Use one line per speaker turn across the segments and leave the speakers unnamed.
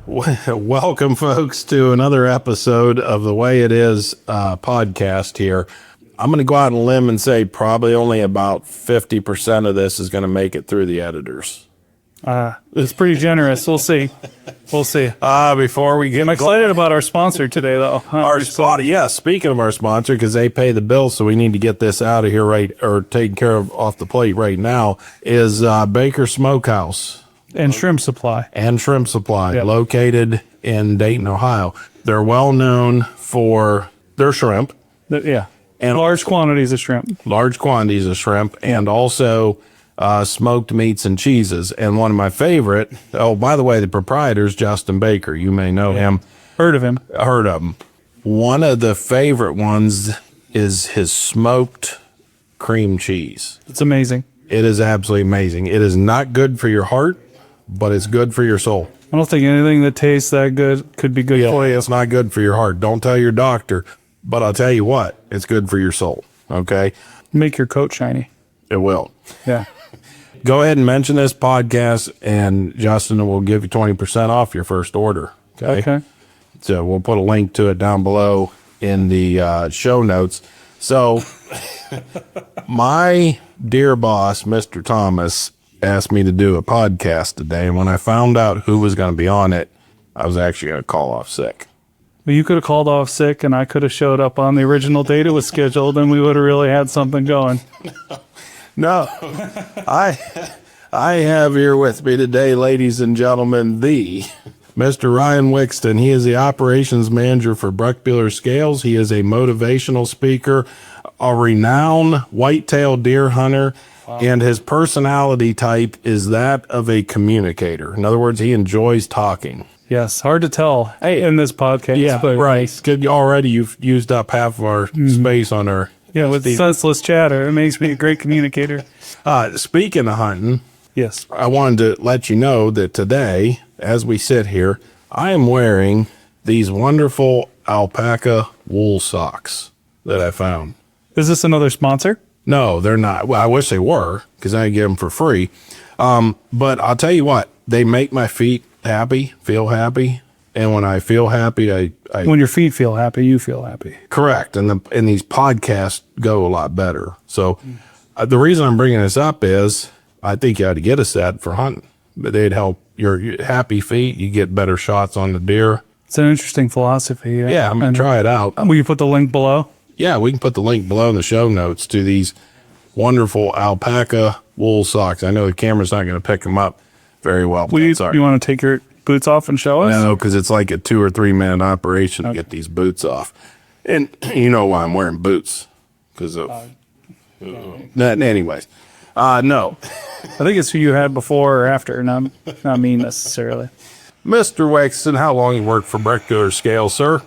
Welcome, folks, to another episode of The Way It Is podcast here. I'm going to go out on a limb and say probably only about 50% of this is going to make it through the editors.
It's pretty generous. We'll see.
Before we get...
I'm excited about our sponsor today, though.
Our sponsor, yeah, speaking of our sponsor, because they pay the bill, so we need to get this out of here taken care of off the plate right now, is Baker Smokehouse.
And shrimp supply.
Yep. Located in Dayton, Ohio. They're well known for their shrimp.
Yeah.
And
large quantities of shrimp.
And also smoked meats and cheeses. And one of my favorite, by the way, the proprietor is Justin Baker. You may know him.
Heard of him.
One of the favorite ones is his smoked cream cheese.
It's amazing.
It is absolutely amazing. It is not good for your heart, but it's good for your soul.
I don't think anything that tastes that good could be good for you.
It's not good for your heart. Don't tell your doctor. But I'll tell you what, it's good for your soul. Okay?
Make your coat shiny.
It will.
Yeah.
Go ahead and mention this podcast, and Justin will give you 20% off your first order. Okay. So we'll put a link to it down below in the show notes. So my dear boss, Mr. Thomas, asked me to do a podcast today, and when I found out who was going to be on it, I was actually going to call off sick.
Well, you could have called off sick, and I could have showed up on the original date it was scheduled, and we would have really had something going.
No. I have here with me today, ladies and gentlemen, the Mr. Ryan Wiksten. He is the operations manager for Brechbuhler Scales. He is a motivational speaker, a renowned whitetail deer hunter, and his personality type is that of a communicator. In other words, he enjoys talking.
Yes, hard to tell in this podcast.
Yeah,
but
right. Already you've used up half of our space on our...
Yeah, with senseless chatter. It makes me a great communicator.
Speaking of hunting,
yes,
I wanted to let you know that today, as we sit here, I am wearing these wonderful alpaca wool socks that I found.
Is this another sponsor?
No, they're not. Well, I wish they were, because I get them for free. But I'll tell you what, they make my feet happy, feel happy. And when I feel happy,
when your feet feel happy, you feel happy.
Correct. And these podcasts go a lot better. So the reason I'm bringing this up is I think you ought to get a set for hunting. But they'd help your happy feet. You get better shots on the deer.
It's an interesting philosophy.
Yeah, I'm going to try it out.
Will you put the link below?
Yeah, we can put the link below in the show notes to these wonderful alpaca wool socks. I know the camera's not going to pick them up very well.
You want to take your boots off and show us?
No, because it's like a 2 or 3 minute operation to get these boots off. And you know why I'm wearing boots. Because of... anyways. No.
I think it's who you had before or after, not me necessarily.
Mr. Wiksten, how long you worked for Brechbuhler Scales, sir?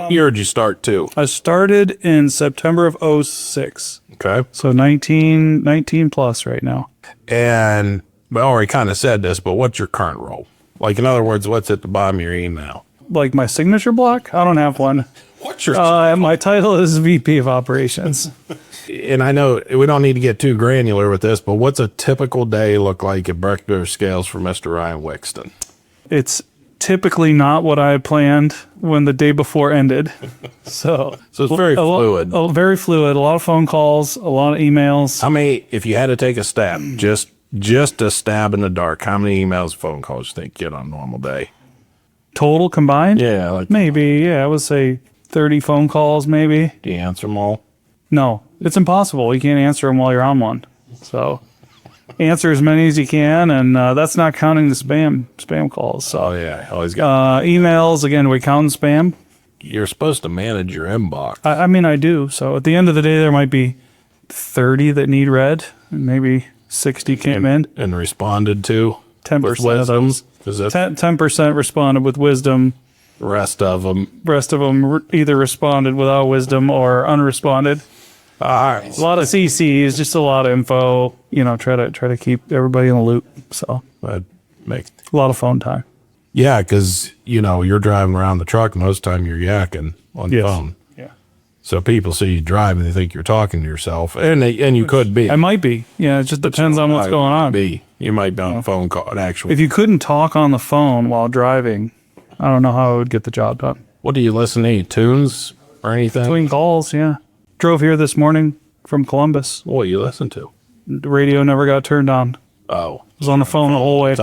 Year did you start too?
I started in September of 06.
Okay.
So 19 plus right now.
And we already kind of said this, but what's your current role? Like, in other words, what's at the bottom of your email?
Like my signature block? I don't have one.
What's your...
my title is VP of Operations.
And I know we don't need to get too granular with this, but what's a typical day look like at Brechbuhler Scales for Mr. Ryan Wiksten?
It's typically not what I had planned when the day before ended. So
it's very fluid.
Very fluid. A lot of phone calls, a lot of emails.
How many, if you had to take a stab, just a stab in the dark, how many emails, phone calls do you think you get on a normal day?
Total combined?
Yeah.
Maybe, I would say 30 phone calls, maybe.
Do you answer them all?
No, it's impossible. You can't answer them while you're on one. So answer as many as you can, and that's not counting the spam calls. So.
Oh, yeah. Always got
emails, again, we count spam.
You're supposed to manage your inbox.
I mean, I do. So at the end of the day, there might be 30 that need read, and maybe 60 came in.
And responded to?
10% of those. 10% responded with wisdom.
The rest of them
either responded without wisdom or unresponded.
All right.
A lot of CCs, just a lot of info. Try to keep everybody in the loop. So
that makes
a lot of phone time.
Yeah, because you're driving around the truck most of the time. You're yakking on the phone.
Yeah.
So people see you drive and they think you're talking to yourself, and you could be.
I might be. Yeah, it just depends on what's going on.
You might be on a phone call. Actually,
if you couldn't talk on the phone while driving, I don't know how I would get the job done.
What do you listen to? Any tunes or anything?
Between calls, yeah. Drove here this morning from Columbus.
What do you listen to?
The radio never got turned on.
Oh,
Was on the phone the whole way.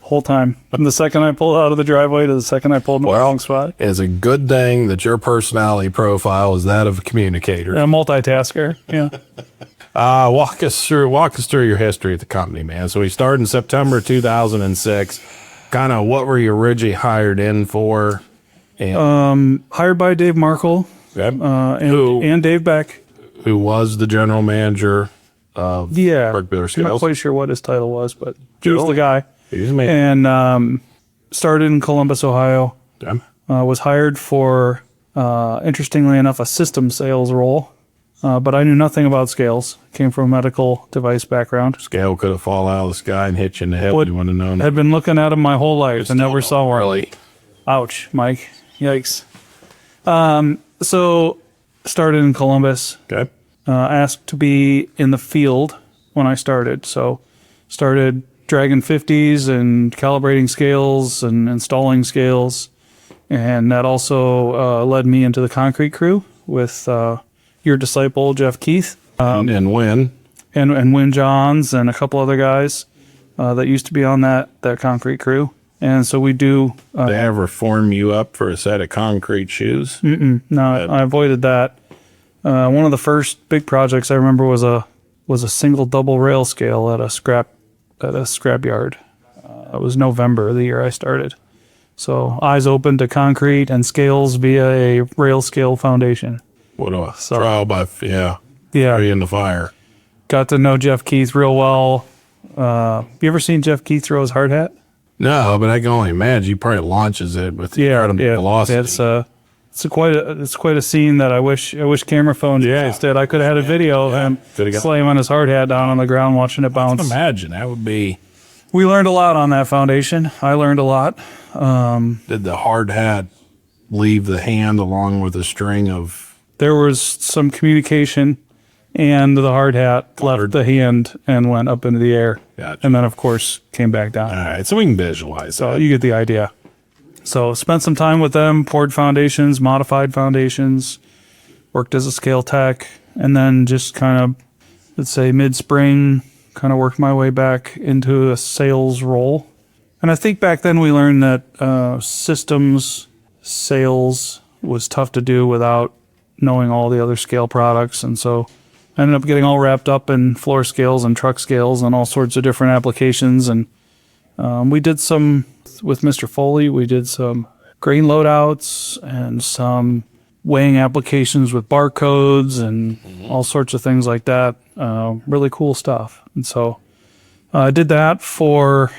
Whole time. From the second I pulled out of the driveway to the second I pulled in the wrong spot.
It's a good thing that your personality profile is that of a communicator.
A multitasker. Yeah.
Walk us through your history at the company, man. So we started in September 2006. Kind of what were you originally hired in for? And,
Hired by Dave Markle and Dave Beck.
who was the general manager of Brechbuhler
I'm not
Scales.
quite sure what his title was, but he was the guy.
Excuse me.
And started in Columbus, Ohio.
Okay.
Was hired for, interestingly enough, a system sales role. But I knew nothing about scales. Came from a medical device background.
Scale could have fallen out of the sky and hit you in the head. You wouldn't have known.
Had been looking at them my whole life and never saw one.
Really?
Ouch, Mike. Yikes. So started in Columbus.
Okay.
Asked to be in the field when I started. So started dragging 50s and calibrating scales and installing scales. And that also led me into the concrete crew with your disciple, Jeff Keith.
And when?
And Win Johns and a couple other guys that used to be on that concrete crew. And so we do...
They ever form you up for a set of concrete shoes?
No, I avoided that. One of the first big projects I remember was a single double rail scale at a scrap yard. It was November the year I started. So eyes open to concrete and scales via a rail scale foundation.
What a trial by
Yeah.
in the fire.
Got to know Jeff Keith real well. You ever seen Jeff Keith throw his hard hat?
No, but I can only imagine he probably launches it with velocity.
It's quite a scene that I wish camera phones existed. I could have had a video of him slamming his hard hat down on the ground, watching it bounce.
Imagine that would be.
We learned a lot on that foundation. I learned a lot.
Did the hard hat leave the hand along with a string of?
There was some communication, and the hard hat left the hand and went up into the air.
Gotcha.
And then, of course, came back down.
All right, so we can visualize
So
that.
you get the idea. So spent some time with them, poured foundations, modified foundations, worked as a scale tech, and then just kind of, let's say mid-spring, kind of worked my way back into a sales role. And I think back then we learned that systems sales was tough to do without knowing all the other scale products. And so I ended up getting all wrapped up in floor scales and truck scales and all sorts of different applications. And we did some, with Mr. Foley, we did some grain loadouts and some weighing applications with barcodes and all sorts of things like that. Really cool stuff. And so I did that for,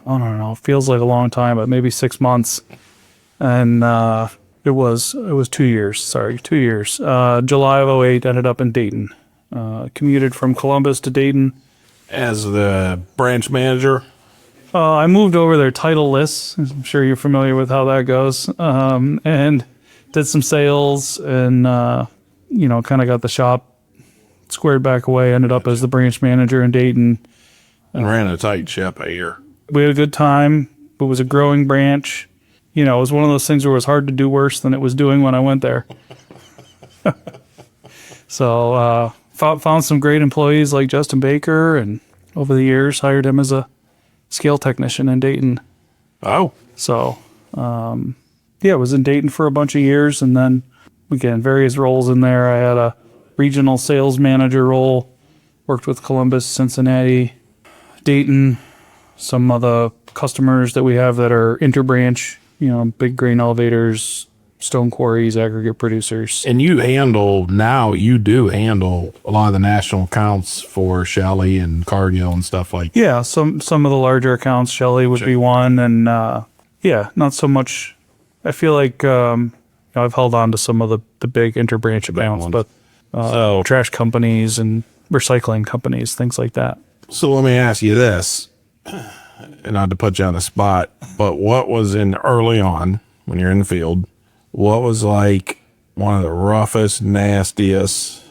I don't know, it feels like a long time, but maybe 6 months. And it was 2 years, 2 years. July of 2008, ended up in Dayton. Commuted from Columbus to Dayton.
As the branch manager?
I moved over there titleless. I'm sure you're familiar with how that goes. And did some sales and, kind of got the shop squared back away. Ended up as the branch manager in Dayton.
And ran a tight ship a year.
We had a good time. It was a growing branch. It was one of those things where it was hard to do worse than it was doing when I went there. So found some great employees like Justin Baker, and over the years hired him as a scale technician in Dayton.
Oh.
So, was in Dayton for a bunch of years, and then, again, various roles in there. I had a regional sales manager role, worked with Columbus, Cincinnati, Dayton, some of the customers that we have that are interbranch, big grain elevators, stone quarries, aggregate producers.
And you do handle a lot of the national accounts for Shelley and Cargill and stuff like that.
Yeah, some of the larger accounts, Shelley would be one, and not so much. I feel like I've held on to some of the big interbranch accounts, but trash companies and recycling companies, things like that.
So let me ask you this, and not to put you on the spot, but what was early on when you're in the field, what was like one of the roughest, nastiest,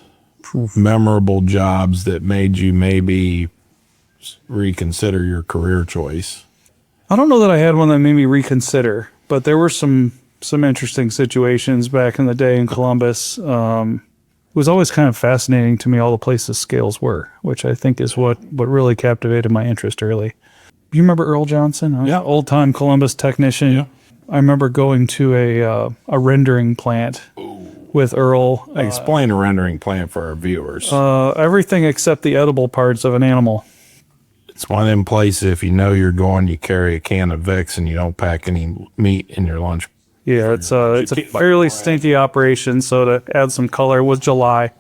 memorable jobs that made you maybe reconsider your career choice?
I don't know that I had one that made me reconsider, but there were some interesting situations back in the day in Columbus. It was always kind of fascinating to me all the places scales were, which I think is what really captivated my interest early. You remember Earl Johnson?
Yeah.
Old time Columbus technician.
Yeah.
I remember going to a rendering plant with Earl.
Explain a rendering plant for our viewers.
Everything except the edible parts of an animal.
It's one of them places, if you know you're going, you carry a can of Vicks and you don't pack any meat in your lunch.
Yeah, it's a fairly stinky operation. So to add some color, it was July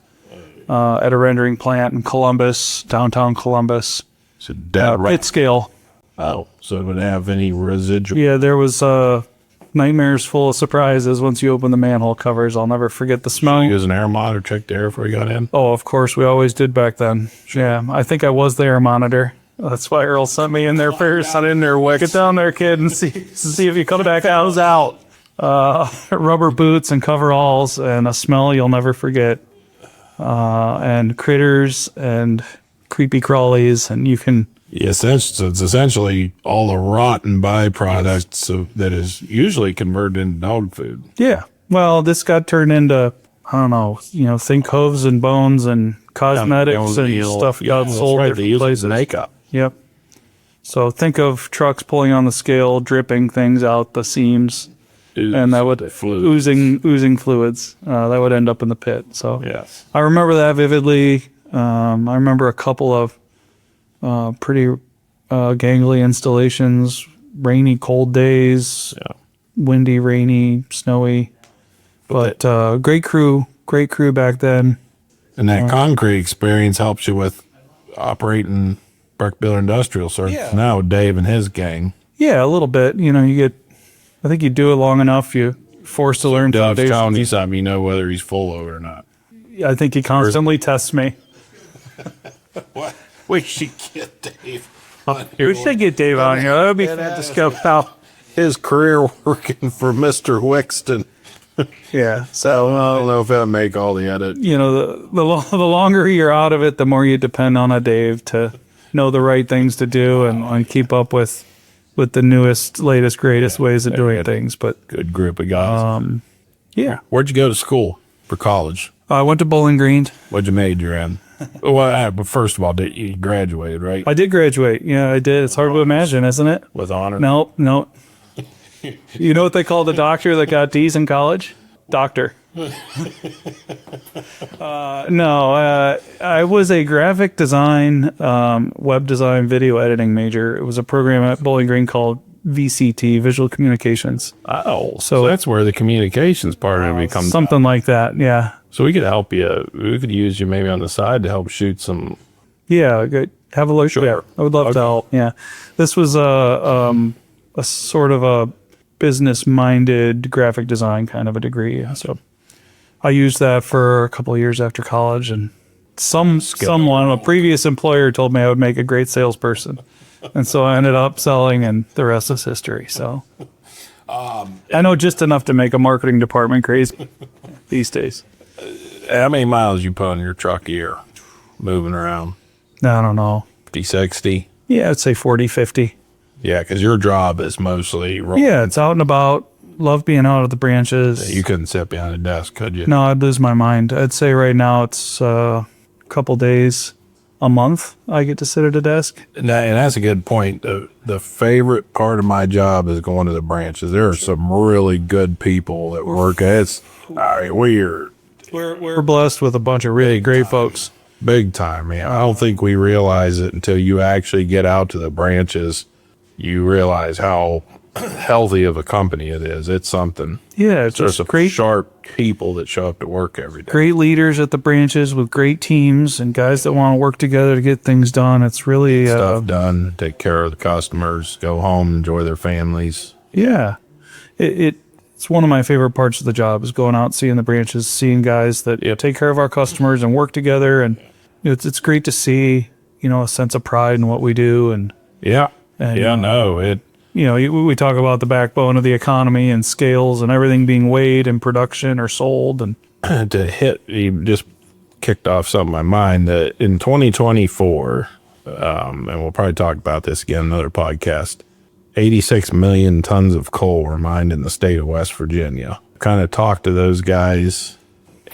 at a rendering plant in Columbus, downtown Columbus.
So dead
Pit scale.
Oh, so it would have any residual.
Yeah, there was nightmares full of surprises once you open the manhole covers. I'll never forget the smell.
Use an air monitor, check the air before you got in.
Oh, of course, we always did back then. Yeah, I think I was the air monitor. That's why Earl sent me in there first.
Got in there, Wicks.
Get down there, kid, and see if you come back out. Rubber boots and coveralls and a smell you'll never forget. And critters and creepy crawlies, and you can.
Yes, it's essentially all the rotten byproducts that is usually converted into dog food.
Yeah. Well, this got turned into, I don't know, think hooves and bones and cosmetics and stuff got sold different places.
Makeup.
Yep. So think of trucks pulling on the scale, dripping things out the seams, and that would oozing fluids. That would end up in the pit. So
yes,
I remember that vividly. I remember a couple of pretty gangly installations, rainy, cold days, windy, rainy, snowy, but great crew back then.
And that concrete experience helps you with operating Brechbuhler Industrial Circuits now with Dave and his gang.
Yeah, a little bit. I think you do it long enough, you're forced to learn foundations.
Telling you something, you know whether he's full of it or not.
I think he constantly tests me.
What? We should get Dave on here.
We should get Dave on here. That would be fun to scope out
his career working for Mr. Wiksten.
Yeah.
So I don't know if that'll make all the edit.
The longer you're out of it, the more you depend on a Dave to know the right things to do and keep up with the newest, latest, greatest ways of doing things. But
good group of guys.
Yeah.
Where'd you go to school for college?
I went to Bowling Green.
What'd you major in? Well, but first of all, you graduated, right?
I did graduate. Yeah, I did. It's hard to imagine, isn't it?
With honor?
No. You know what they call the doctor that got D's in college? Doctor. I was a graphic design, web design, video editing major. It was a program at Bowling Green called VCT, Visual Communications.
Oh, so that's where the communications part of it becomes
something like that. Yeah.
So we could help you. We could use you maybe on the side to help shoot some.
Yeah, good. Have a look.
Sure.
Yeah, I would love to help. Yeah, this was a sort of a business-minded graphic design kind of a degree. So I used that for a couple of years after college, and someone, a previous employer, told me I would make a great salesperson, and so I ended up selling, and the rest is history. So I know just enough to make a marketing department crazy these days.
How many miles you put on your truck a year moving around?
I don't know.
50, 60?
Yeah, I'd say 40, 50.
Yeah, because your job is mostly...
Yeah, it's out and about. Love being out at the branches.
You couldn't sit behind a desk, could you?
No, I'd lose my mind. I'd say right now it's a couple days a month I get to sit at a desk.
And that's a good point. The favorite part of my job is going to the branches. There are some really good people that work.
We're blessed with a bunch of really great folks.
Big time, man. I don't think we realize it until you actually get out to the branches. You realize how healthy of a company it is. It's something.
Yeah, it's
There's
just
some
great,
sharp people that show up to work every day.
great leaders at the branches with great teams and guys that want to work together to get things done. It's really
Stuff done, take care of the customers, go home, enjoy their families.
Yeah, it's one of my favorite parts of the job is going out, seeing the branches, seeing guys that take care of our customers and work together, and it's great to see a sense of pride in what we do. And we talk about the backbone of the economy and scales and everything being weighed in production or sold. And
you just kicked off something in my mind that in 2024, and we'll probably talk about this again in another podcast, 86 million tons of coal were mined in the state of West Virginia. Kind of talked to those guys,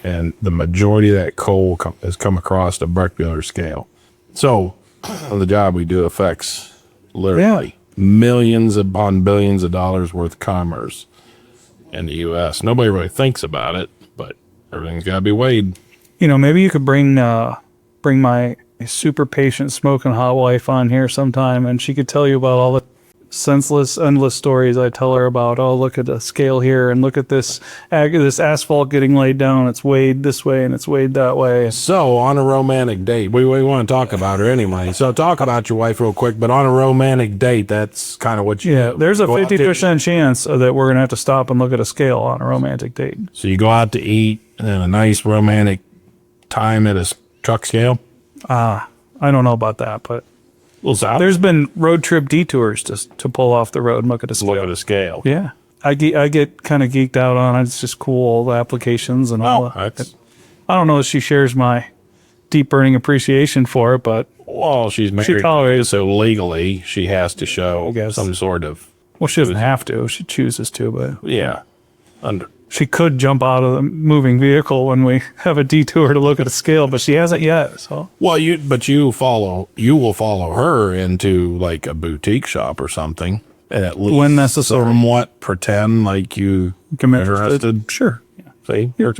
and the majority of that coal has come across the Brechbuhler scale. So the job we do affects literally millions upon billions of dollars worth of commerce in the U.S. Nobody really thinks about it, but everything's got to be weighed.
You know, maybe you could bring my super patient smoking hot wife on here sometime, and she could tell you about all the senseless, endless stories I tell her about. Oh, look at the scale here, and look at this asphalt getting laid down. It's weighed this way and it's weighed that way.
So on a romantic date, we want to talk about her anyway. So talk about your wife real quick. But on a romantic date, that's kind of what you do.
There's a 50% chance that we're gonna have to stop and look at a scale on a romantic date.
So you go out to eat and then a nice romantic time at a truck scale.
I don't know about that, but there's been road trip detours to pull off the road and look at a scale.
Look at a scale.
Yeah. I get kind of geeked out on it. It's just cool, all the applications and all that. I don't know if she shares my deep burning appreciation for it, but
well, she's married,
tolerates,
so legally she has to show some sort of.
Well, she doesn't have to. She chooses to, but
yeah,
she could jump out of the moving vehicle when we have a detour to look at a scale, but she hasn't yet. So
well, you will follow her into like a boutique shop or something, and at least
when necessary,
somewhat pretend like you interested.
Sure.
Yeah. See,
you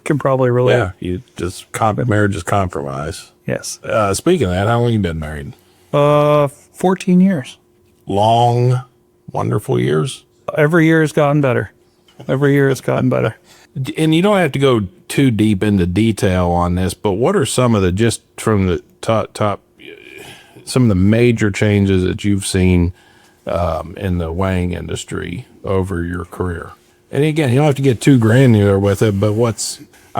can probably relate.
Yeah, you just marriage is compromise.
Yes.
Speaking of that, how long you been married?
14 years.
Long, wonderful years.
Every year has gotten better. Every year it's gotten better.
And you don't have to go too deep into detail on this, but what are some of the, just from the top, some of the major changes that you've seen in the weighing industry over your career? And again, you don't have to get too granular with it, but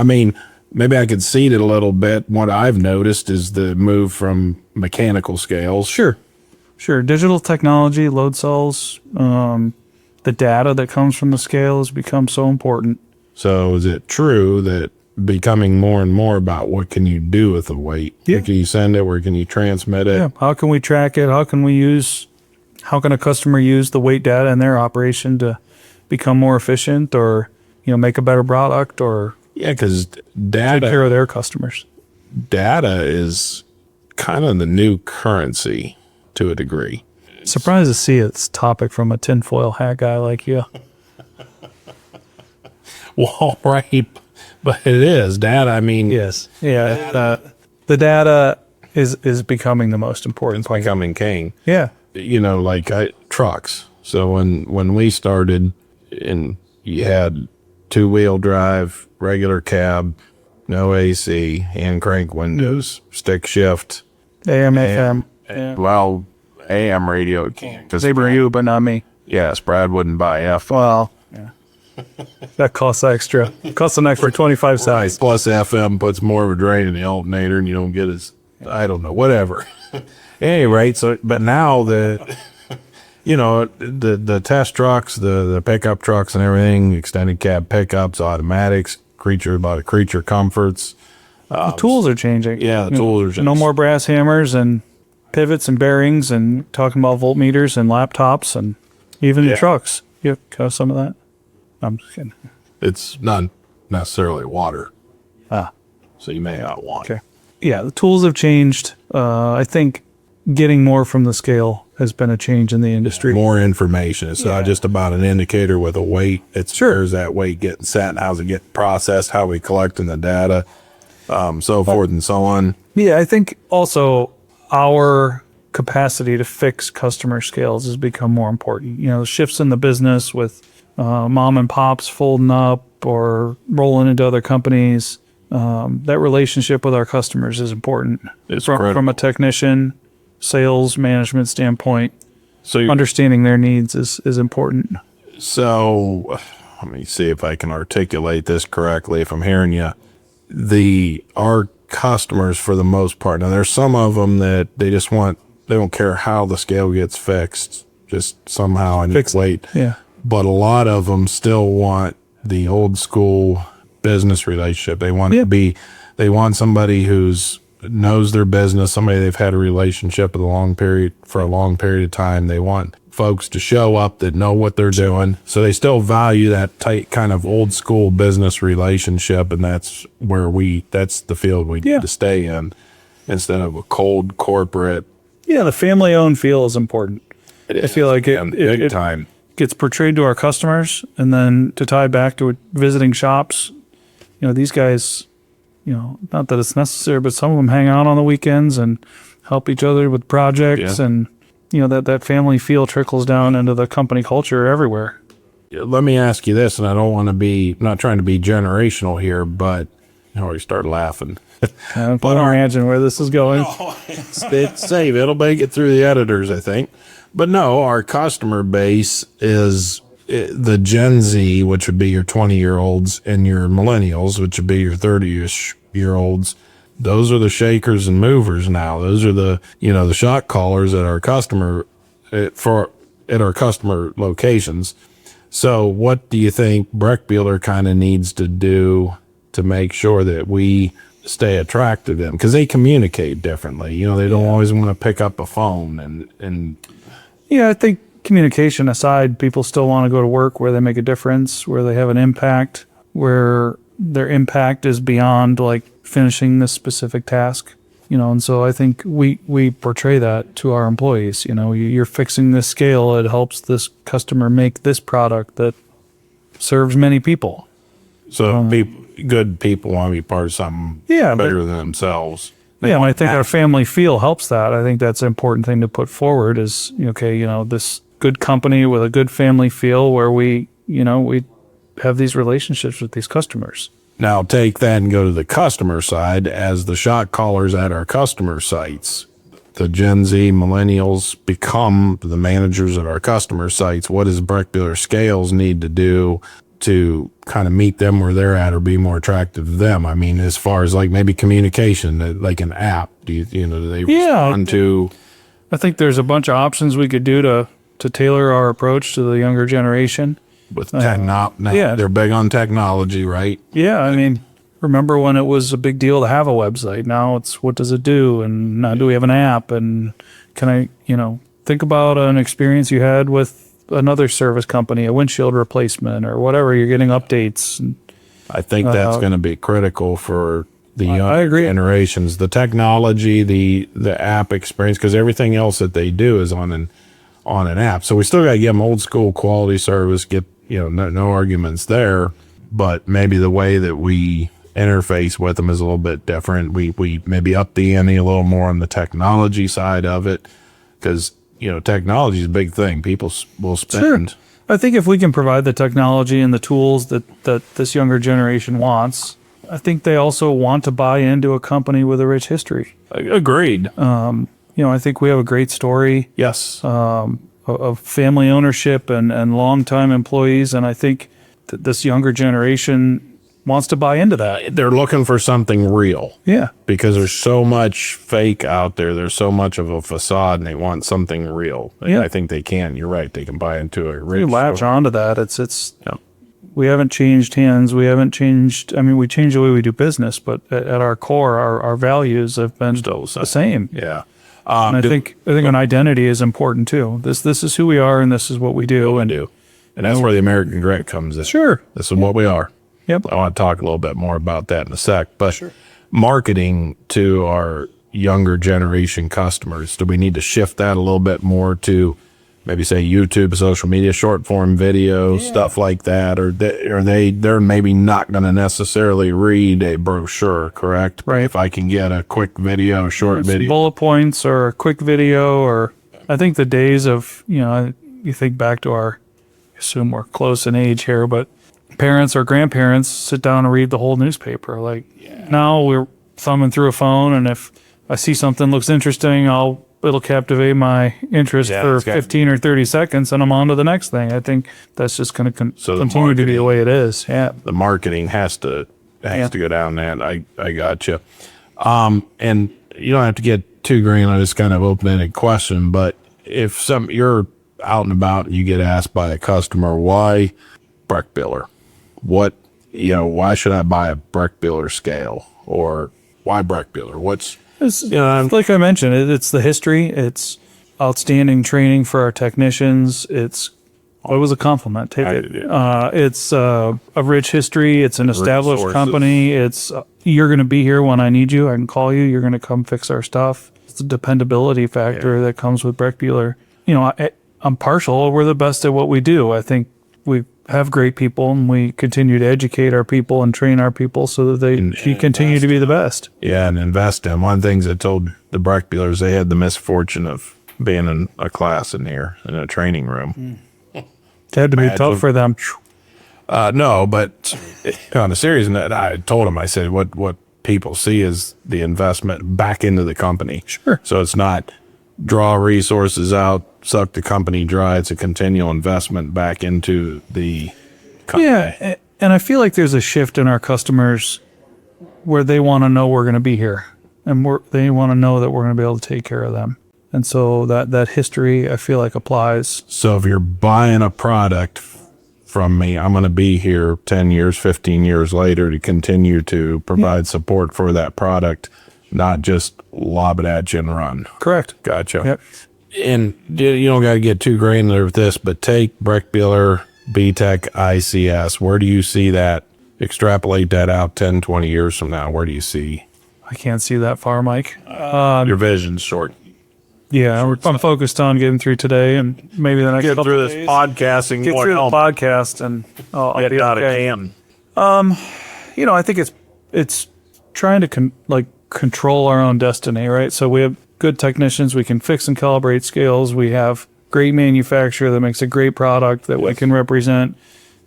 maybe I could seed it a little bit. What I've noticed is the move from mechanical scales.
Sure. Digital technology, load cells, the data that comes from the scale has become so important.
So is it true that becoming more and more about what can you do with the weight?
Yeah.
Where can you send it? Where can you transmit it?
Yeah. How can we track it? How can a customer use the weight data in their operation to become more efficient, or make a better product, or
because
take care of their customers?
Data is kind of the new currency to a degree.
Surprised to see it's topic from a tinfoil hat guy like you.
Well, right, but it is data.
Yes, yeah. The data is becoming the most important.
It's becoming king.
Yeah,
trucks. So when we started, and you had 2-wheel drive, regular cab, no AC, hand crank windows, stick shift,
AM, FM.
Well, AM radio can't.
They were you, but not me.
Yes, Brad wouldn't buy F.
Well, yeah. That costs extra. It costs an extra 25 cents.
Right. Plus FM puts more of a drain in the alternator, and you don't get as, I don't know, whatever. Anyway, but now the test trucks, the pickup trucks and everything, extended cab pickups, automatics, creature comforts.
The tools are changing.
Yeah, the tools are changing.
No more brass hammers and pivots and bearings, and talking about voltmeters and laptops and even the trucks. You have some of that? I'm just kidding.
It's not necessarily water. So you may not want it.
Yeah, the tools have changed. I think getting more from the scale has been a change in the industry.
More information. It's not just about an indicator with a weight. It's where's that weight getting set, how's it getting processed, how we collecting the data, so forth and so on.
Yeah, I think also our capacity to fix customer scales has become more important. The shifts in the business with mom and pops folding up or rolling into other companies, that relationship with our customers is important.
It's
from a technician, sales, management standpoint.
So
understanding their needs is important.
So let me see if I can articulate this correctly. If I'm hearing you, our customers, for the most part, now there's some of them that they don't care how the scale gets fixed, just somehow I need weight.
Yeah.
But a lot of them still want the old school business relationship. They want they want somebody who's knows their business, somebody they've had a relationship with for a long period of time. They want folks to show up that know what they're doing. So they still value that tight kind of old school business relationship. And that's the field we need to stay in instead of a cold corporate.
Yeah, the family-owned feel is important. I feel like
big time
gets portrayed to our customers, and then to tie back to visiting shops, these guys, not that it's necessary, but some of them hang out on the weekends and help each other with projects, and that family feel trickles down into the company culture everywhere.
Let me ask you this, and I don't want to I'm not trying to be generational here, but I already started laughing.
But I imagine where this is going.
It's safe. It'll make it through the editors, I think. But no, our customer base is the Gen Z, which would be your 20-year-olds, and your millennials, which would be your 30-ish-year-olds. Those are the shakers and movers now. Those are the shot callers at our customer locations. So what do you think Brechbuhler kind of needs to do to make sure that we stay attracted to them? Because they communicate differently. They don't always want to pick up a phone and
yeah, I think communication aside, people still want to go to work where they make a difference, where they have an impact, where their impact is beyond like finishing this specific task. And so I think we portray that to our employees. You're fixing this scale. It helps this customer make this product that serves many people.
So good people want to be part of something better than themselves.
Yeah, and I think our family feel helps that. I think that's an important thing to put forward is, this good company with a good family feel where we have these relationships with these customers.
Now take that and go to the customer side as the shot callers at our customer sites. The Gen Z millennials become the managers at our customer sites. What does Brechbuhler Scales need to do to kind of meet them where they're at or be more attractive to them? I mean, as far as like maybe communication, like an app, do they respond to?
I think there's a bunch of options we could do to tailor our approach to the younger generation.
With they're big on technology, right?
Yeah, I mean, remember when it was a big deal to have a website? Now it's what does it do? And now do we have an app? And can I, think about an experience you had with another service company, a windshield replacement or whatever, you're getting updates.
I think that's going to be critical for the young generations, the technology, the app experience, because everything else that they do is on an app. So we still got to give them old school quality service, no arguments there, but maybe the way that we interface with them is a little bit different. We maybe up the ante a little more on the technology side of it, because technology is a big thing. People will spend.
Sure. I think if we can provide the technology and the tools that this younger generation wants, I think they also want to buy into a company with a rich history.
Agreed.
I think we have a great story.
Yes.
Of family ownership and longtime employees. And I think that this younger generation wants to buy into that.
They're looking for something real.
Yeah.
Because there's so much fake out there. There's so much of a facade, and they want something real.
Yeah.
I think they can. You're right. They can buy into a rich.
We latch onto that. We haven't changed hands. We haven't changed. I mean, we changed the way we do business, but at our core, our values have been still the same.
Yeah.
And I think an identity is important too. This is who we are, and this is what we do.
And that's where the American grit comes in.
Sure.
This is what we are.
Yep.
I want to talk a little bit more about that in a sec. But marketing to our younger generation customers, do we need to shift that a little bit more to maybe say YouTube, social media, short form video, stuff like that? Or they're maybe not going to necessarily read a brochure, correct?
Right.
If I can get a quick video, short video.
Bullet points or a quick video, or I think the days of, you think back to I assume we're close in age here, but parents or grandparents sit down and read the whole newspaper. Now we're thumbing through a phone, and if I see something looks interesting, it'll captivate my interest for 15 or 30 seconds, and I'm on to the next thing. I think that's just going to continue to be the way it is. Yeah.
The marketing has to go down that. I got you. And you don't have to get too green on this kind of open-ended question, but if you're out and about and you get asked by a customer, why Brechbuhler? Why should I buy a Brechbuhler scale? Or why Brechbuhler?
Like I mentioned, it's the history. It's outstanding training for our technicians. It was a compliment. Take it. It's a rich history. It's an established company. It's you're going to be here when I need you. I can call you. You're going to come fix our stuff. It's the dependability factor that comes with Brechbuhler. I'm partial. We're the best at what we do. I think we have great people, and we continue to educate our people and train our people so that they continue to be the best.
Yeah, and invest in. One of the things I told the Brechbuhlers, they had the misfortune of being in a class in here, in a training room.
It had to be tough for them.
No, but on a serious note, I told them, I said, what people see is the investment back into the company.
Sure.
So it's not draw resources out, suck the company dry. It's a continual investment back into the company.
Yeah, and I feel like there's a shift in our customers where they want to know we're going to be here, and they want to know that we're going to be able to take care of them. And so that history, I feel like, applies.
So if you're buying a product from me, I'm going to be here 10 years, 15 years later to continue to provide support for that product, not just lob it at you and run.
Correct.
Gotcha.
Yep.
And you don't got to get too granular with this, but take Brechbuhler, BTEC, ICS. Where do you see that? Extrapolate that out 10, 20 years from now. Where do you see?
I can't see that far, Mike.
Your vision's short.
Yeah, I'm focused on getting through today and maybe the next
Get
couple
through
of
this
days.
podcasting.
Get through the podcast, and I'll be okay. I think it's trying to control our own destiny, right? So we have good technicians. We can fix and calibrate scales. We have great manufacturer that makes a great product that we can represent.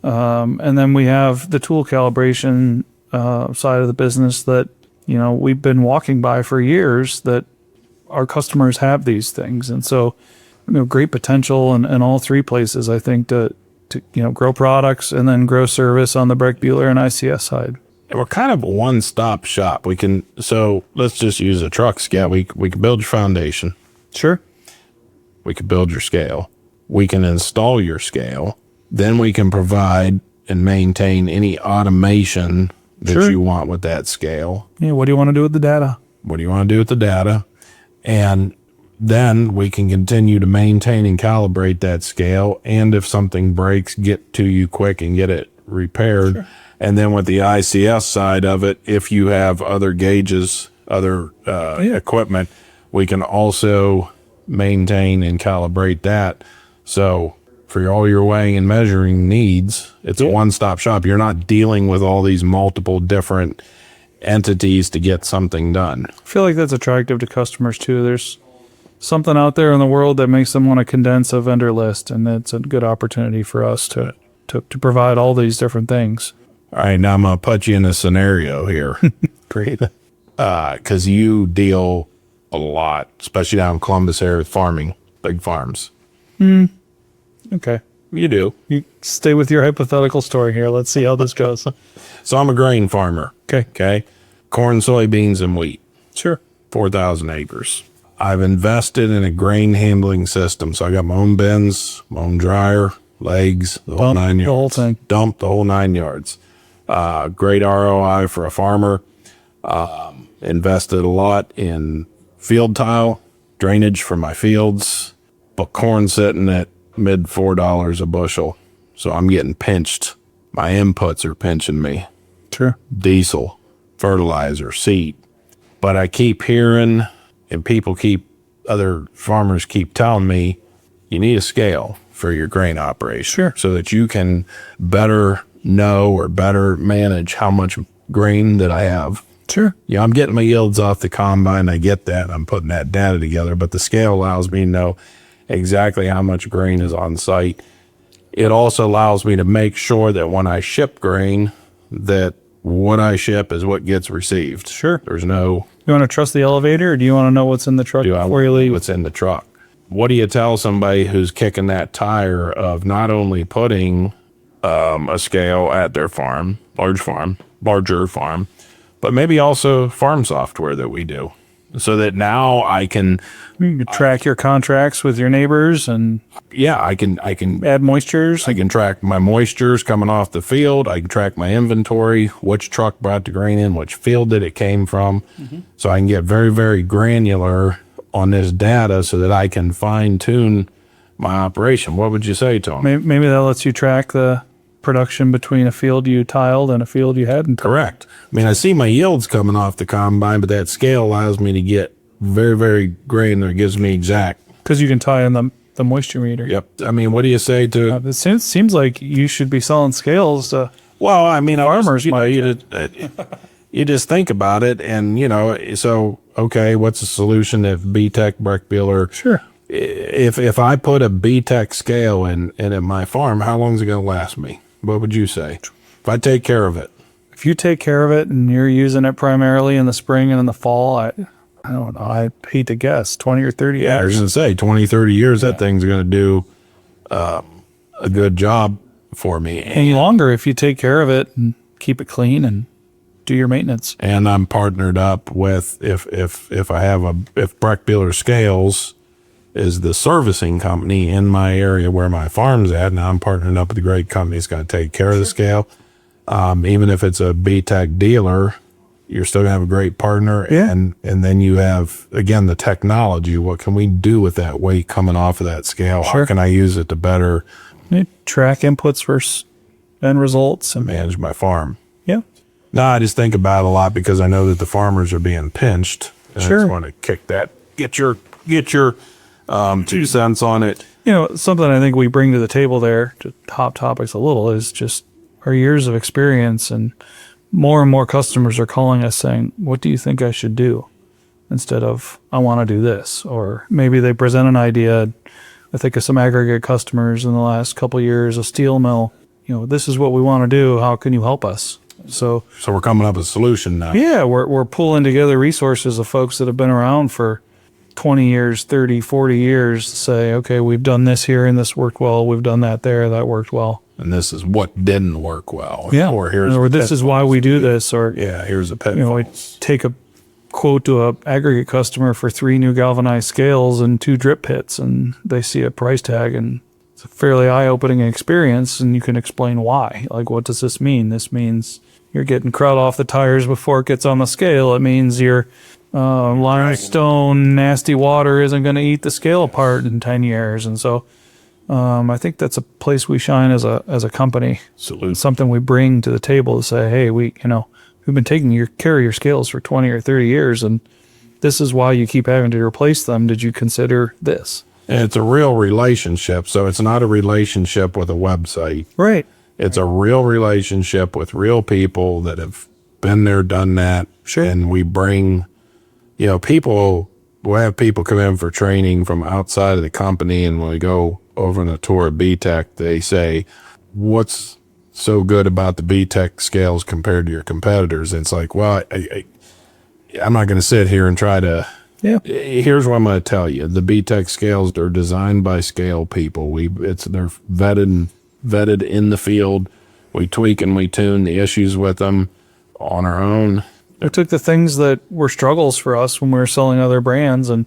And then we have the tool calibration side of the business that, we've been walking by for years, that our customers have these things. And so, great potential in all three places, I think, to grow products and then grow service on the Brechbuhler and ICS side.
We're kind of a one-stop shop. So let's just use a truck scale. We can build your foundation.
Sure.
We can build your scale. We can install your scale. Then we can provide and maintain any automation that you want with that scale.
Yeah. What do you want to do with the data?
What do you want to do with the data? And then we can continue to maintain and calibrate that scale. And if something breaks, get to you quick and get it repaired. Sure. And then with the ICS side of it, if you have other gauges, other equipment, we can also maintain and calibrate that. So for all your weighing and measuring needs, it's a one-stop shop. You're not dealing with all these multiple different entities to get something done.
I feel like that's attractive to customers too. There's something out there in the world that makes them want to condense a vendor list, and it's a good opportunity for us to provide all these different things.
All right, now I'm going to put you in a scenario here.
Great.
Because you deal a lot, especially down in Columbus area with farming, big farms.
Okay.
You do.
You stay with your hypothetical story here. Let's see how this goes.
So I'm a grain farmer. Okay. Corn, soybeans, and wheat.
Sure.
4,000 acres. I've invested in a grain handling system. So I got my own bins, my own dryer, legs, the whole 9 yards.
The whole thing.
Dump the whole 9 yards. Great ROI for a farmer. Invested a lot in field tile, drainage for my fields, but corn sitting at mid $4 a bushel. So I'm getting pinched. My inputs are pinching me.
Sure.
Diesel, fertilizer, seed. But I keep hearing, and other farmers keep telling me, you need a scale for your grain operation.
Sure.
So that you can better know or better manage how much grain that I have.
Sure.
Yeah, I'm getting my yields off the combine. I get that. I'm putting that data together, but the scale allows me to know exactly how much grain is on site. It also allows me to make sure that when I ship grain, that what I ship is what gets received.
Sure.
There's no...
You want to trust the elevator, or do you want to know what's in the truck before you leave?
What's in the truck? What do you tell somebody who's kicking that tire of not only putting a scale at their larger farm, but maybe also farm software that we do? so that now I can,
You can track your contracts with your neighbors and
I can
add moistures.
I can track my moistures coming off the field. I can track my inventory, which truck brought the grain in, which field did it came from. So I can get very, very granular on this data so that I can fine tune my operation. What would you say, Tom?
Maybe that lets you track the production between a field you tiled and a field you hadn't.
Correct. I mean, I see my yields coming off the combine, but that scale allows me to get very, very granular. It gives me exact.
Because you can tie in the moisture meter.
Yep. I mean, what do you say to?
It seems like you should be selling scales to
Well, I mean,
farmers.
You just think about it, and so okay, what's the solution if B-Tech Brechbuhler?
Sure.
If I put a B-Tech scale in at my farm, how long is it going to last me? What would you say? If I take care of it,
If you take care of it and you're using it primarily in the spring and in the fall, I don't know. I hate to guess 20 or 30
I was
years.
going to say 20, 30 years, that thing's going to do a good job for me.
And longer if you take care of it and keep it clean and do your maintenance.
And I'm partnered up with if Brechbuhler Scales is the servicing company in my area where my farm's at. Now I'm partnered up with a great company that's going to take care of the scale. Even if it's a B-Tech dealer, you're still going to have a great partner.
Yeah.
And then you have, again, the technology. What can we do with that weight coming off of that scale?
Sure.
How can I use it to better
You track inputs versus end results. And
manage my farm?
yeah.
No, I just think about it a lot because I know that the farmers are being pinched. And I
Sure.
just want to kick that. Get your 2 cents on it.
Something I think we bring to the table there, to top topics a little, is just our years of experience. And more customers are calling us saying, what do you think I should do? Instead of, I want to do this. Or maybe they present an idea. I think of some aggregate customers in the last couple of years, a steel mill. This is what we want to do. How can you help us? So
we're coming up with a solution now.
yeah, we're pulling together resources of folks that have been around for 20 years, 30, 40 years to say, okay, we've done this here and this worked well. We've done that there. That worked well.
And this is what didn't work well.
Yeah.
Or
this is why we do this. Or,
here's a pet.
we take a quote to a aggregate customer for 3 new galvanized scales and 2 drip pits, and they see a price tag, and it's a fairly eye-opening experience, and you can explain why. Like, what does this mean? This means you're getting crud off the tires before it gets on the scale. It means your limestone, nasty water isn't going to eat the scale apart in 10 years. And so I think that's a place we shine as a company.
Salute.
Something we bring to the table to say, hey, we've been taking care of your scales for 20 or 30 years, and this is why you keep having to replace them. Did you consider this?
And it's a real relationship. So it's not a relationship with a website.
Right.
It's a real relationship with real people that have been there, done that.
Sure.
And we bring, we'll have people come in for training from outside of the company. And when we go over on a tour of B-Tech, they say, what's so good about the B-Tech scales compared to your competitors? And it's like, well, I'm not going to sit here and try to.
Yeah.
Here's what I'm going to tell you. The B-Tech scales are designed by scale people. They're vetted in the field. We tweak and we tune the issues with them on our own.
They took the things that were struggles for us when we were selling other brands and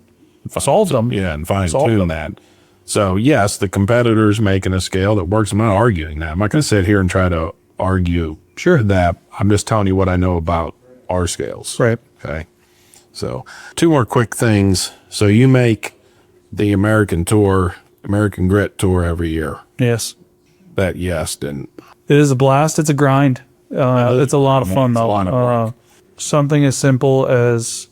solved them.
Yeah, and fine tune that. So yes, the competitor's making a scale that works. I'm not arguing that. I'm not going to sit here and try to argue that. I'm just telling you what I know about our scales.
Right.
Okay. So 2 more quick things. So you make the American Grit Tour every year.
Yes.
Didn't.
It is a blast. It's a grind. It's a lot of fun, though. Something as simple as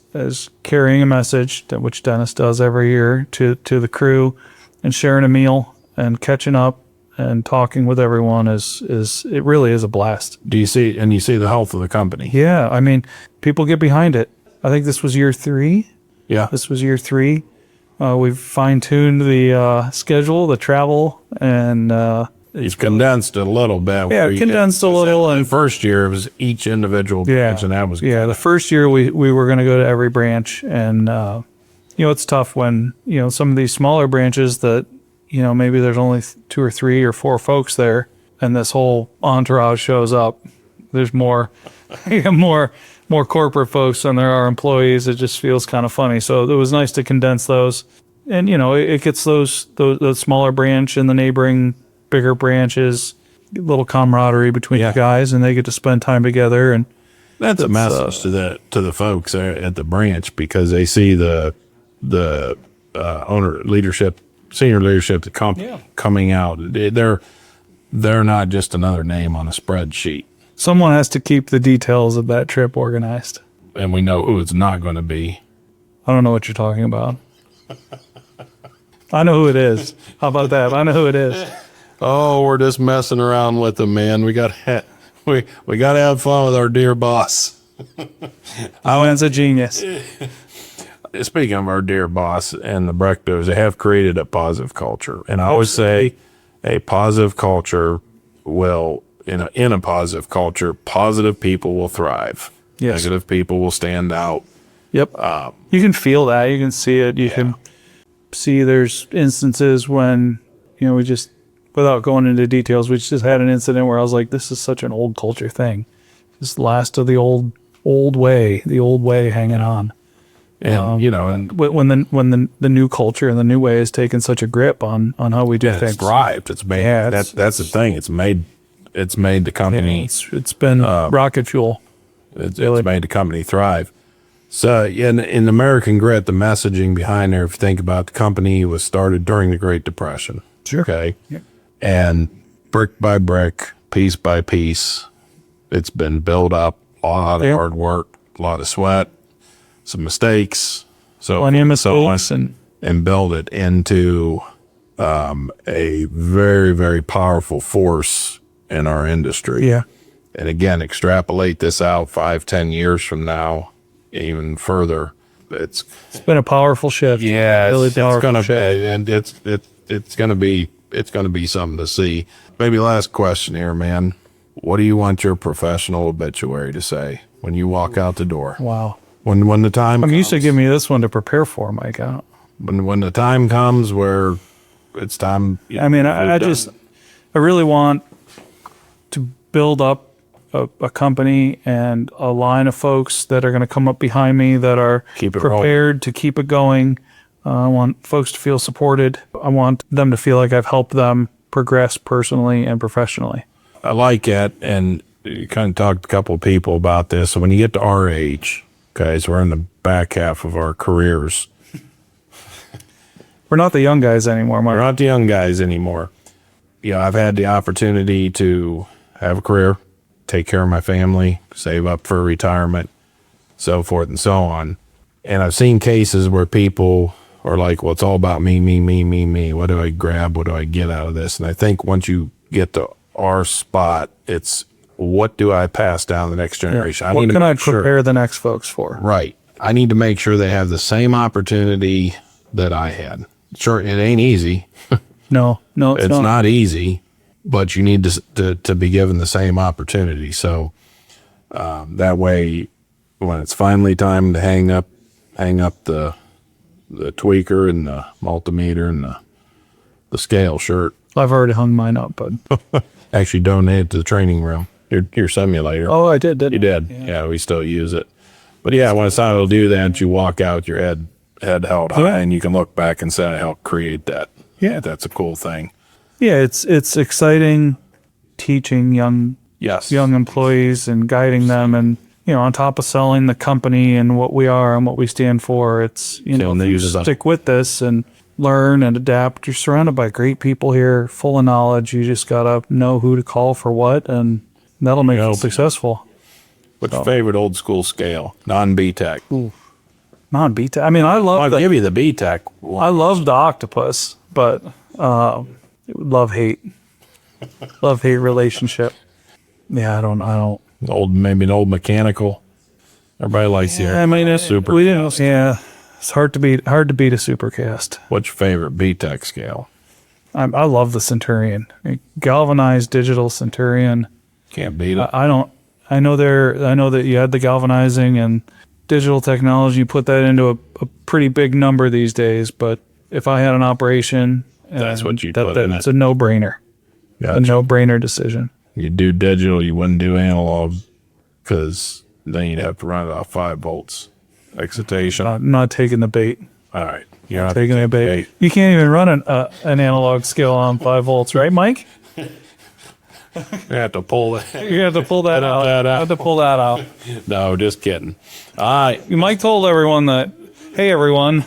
carrying a message, which Dennis does every year, to the crew, and sharing a meal and catching up and talking with everyone it really is a blast.
You see the health of the company.
Yeah, I mean, people get behind it. I think this was year 3.
Yeah.
This was year 3. We've fine-tuned the schedule, the travel, and
He's condensed it a little bit.
yeah, condensed a little.
The
And
first year it was each individual branch, and that was
the first year we were going to go to every branch, and it's tough when some of these smaller branches that maybe there's only 2 or 3 or 4 folks there, and this whole entourage shows up. There's more more corporate folks than there are employees. It just feels kind of funny. So it was nice to condense those. And, it gets those smaller branch and the neighboring bigger branches, a little camaraderie between the guys, and they get to spend time together. And
that's a message to the folks there at the branch, because they see the owner leadership, senior leadership, the company coming out. They're not just another name on a spreadsheet.
Someone has to keep the details of that trip organized.
And we know who it's not going to be.
I don't know what you're talking about. I know who it is. How about that? I know who it is.
Oh, we're just messing around with them, man. We got to have fun with our dear boss.
Man's a genius.
Speaking of our dear boss and the Brechbuhlers, they have created a positive culture. And I always say a positive culture will, in a positive culture, positive people will thrive.
Yes.
Negative people will stand out.
Yep. You can feel that. You can see it. You can see there's instances when, we just, without going into details, we just had an incident where I was like, this is such an old culture thing. This last of the old way hanging on.
And, and
when the new culture and the new way has taken such a grip on how we do things.
It's thrived. It's made, that's the thing. It's made the company.
It's been rocket fuel.
It's made the company thrive. So in American Grit, the messaging behind there, if you think about, the company was started during the Great Depression.
Sure.
Okay. Yeah. And brick by brick, piece by piece, it's been built up. A lot of hard work, a lot of sweat, some mistakes. So
plenty of mistakes,
and build it into a very, very powerful force in our industry.
Yeah.
And again, extrapolate this out 5-10 years from now, even further. It's
been a powerful shift.
Yeah,
really powerful
gonna
shift.
And it's gonna be something to see. Maybe last question here, man. What do you want your professional obituary to say when you walk out the door?
Wow.
When the time comes,
you used to give me this one to prepare for, Mike.
When the time comes where it's time.
I really want to build up a company and a line of folks that are going to come up behind me that are prepared to keep it going. I want folks to feel supported. I want them to feel like I've helped them progress personally and professionally.
I like it, and you kind of talked to a couple of people about this. So when you get to our age, guys, we're in the back half of our careers.
We're not the young guys anymore, Mark.
We're not the young guys anymore. I've had the opportunity to have a career, take care of my family, save up for retirement, so forth and so on. And I've seen cases where people are like, well, it's all about me, me, me, me, me. What do I grab? What do I get out of this? And I think once you get to our spot, it's what do I pass down to the next generation?
What can I prepare the next folks for?
Right. I need to make sure they have the same opportunity that I had. Sure, it ain't easy.
No, it's
not easy, but you need to be given the same opportunity. So that way, when it's finally time to hang up the tweaker and the multimeter and the scale shirt.
I've already hung mine up, bud.
Actually donated to the training room. Your simulator.
Oh, I did, didn't I?
You did. Yeah, we still use it. But yeah, when it's time to do that, you walk out with your head held high, and you can look back and say, I helped create that. Yeah, that's a cool thing.
Yeah, it's exciting teaching young employees and guiding them, and on top of selling the company and what we are and what we stand for, it's if you stick with this and learn and adapt. You're surrounded by great people here, full of knowledge. You just gotta know who to call for what, and that'll make you successful.
What's your favorite old school scale? Non-BTEC.
Non-BTEC. I'll
give you the BTEC one.
I love the octopus, but love-hate relationship. Yeah, I don't.
Maybe an old mechanical. Everybody likes the
it's super. It's hard to beat a supercast.
What's your favorite BTEC scale?
I love the Centurion, galvanized digital Centurion.
Can't beat it.
I know that you had the galvanizing and digital technology. You put that into a pretty big number these days. But if I had an operation,
that's what you put in it.
It's a no-brainer.
Gotcha.
A no-brainer decision.
You do digital, you wouldn't do analog, because then you'd have to run it off 5 volts excitation.
I'm not taking the bait.
All right. You're not
Taking the bait. You can't even run an analog scale on 5 volts, right, Mike?
You have to pull that.
You have to pull that out.
that out.
You have to pull that out.
No, just kidding. All right.
Mike told everyone that, hey, everyone.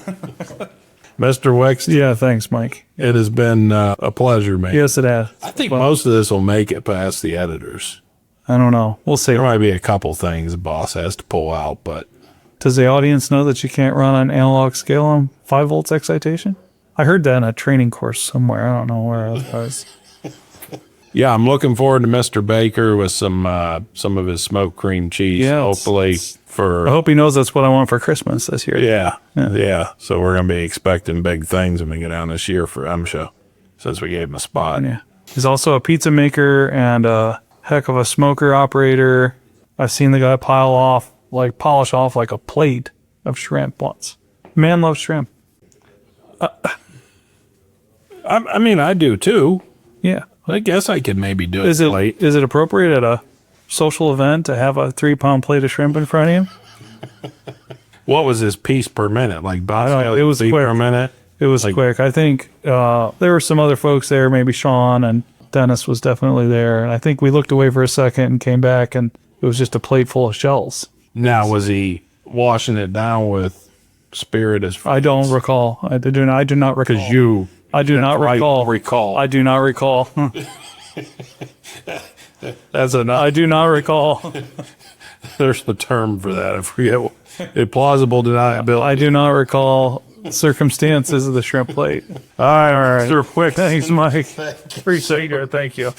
Mr. Wiksten,
Yeah, thanks, Mike.
it has been a pleasure, man.
Yes, it has.
I think most of this will make it past the editors.
I don't know. We'll see.
There might be a couple things the boss has to pull out, but
Does the audience know that you can't run an analog scale on 5 volts excitation? I heard that in a training course somewhere. I don't know where it was.
yeah, I'm looking forward to Mr. Baker with some of his smoked cream cheese.
Yeah,
hopefully for
I hope he knows that's what I want for Christmas this year.
yeah. So we're gonna be expecting big things when we go down this year for MSHA, since we gave him a spot.
Yeah. He's also a pizza maker and a heck of a smoker operator. I've seen the guy polish off like a plate of shrimp once. Man loves shrimp.
I mean, I do too.
Yeah.
I guess I could maybe do it.
Is
late.
it appropriate at a social event to have a 3-pound plate of shrimp in front of you?
What was his piece per minute? Like,
It was
feet
quick.
per minute.
It was quick. I think there were some other folks there, maybe Sean, and Dennis was definitely there. And I think we looked away for a second and came back, and it was just a plate full of shells.
Now, was he washing it down with spirit as
I don't recall. I do not recall.
because you
I do not recall.
recall.
I do not recall.
That's
I do not recall.
there's the term for that. I forget. A plausible deniability.
I do not recall circumstances of the shrimp plate.
All right.
Quick. Thanks, Mike. Appreciate it. Thank you.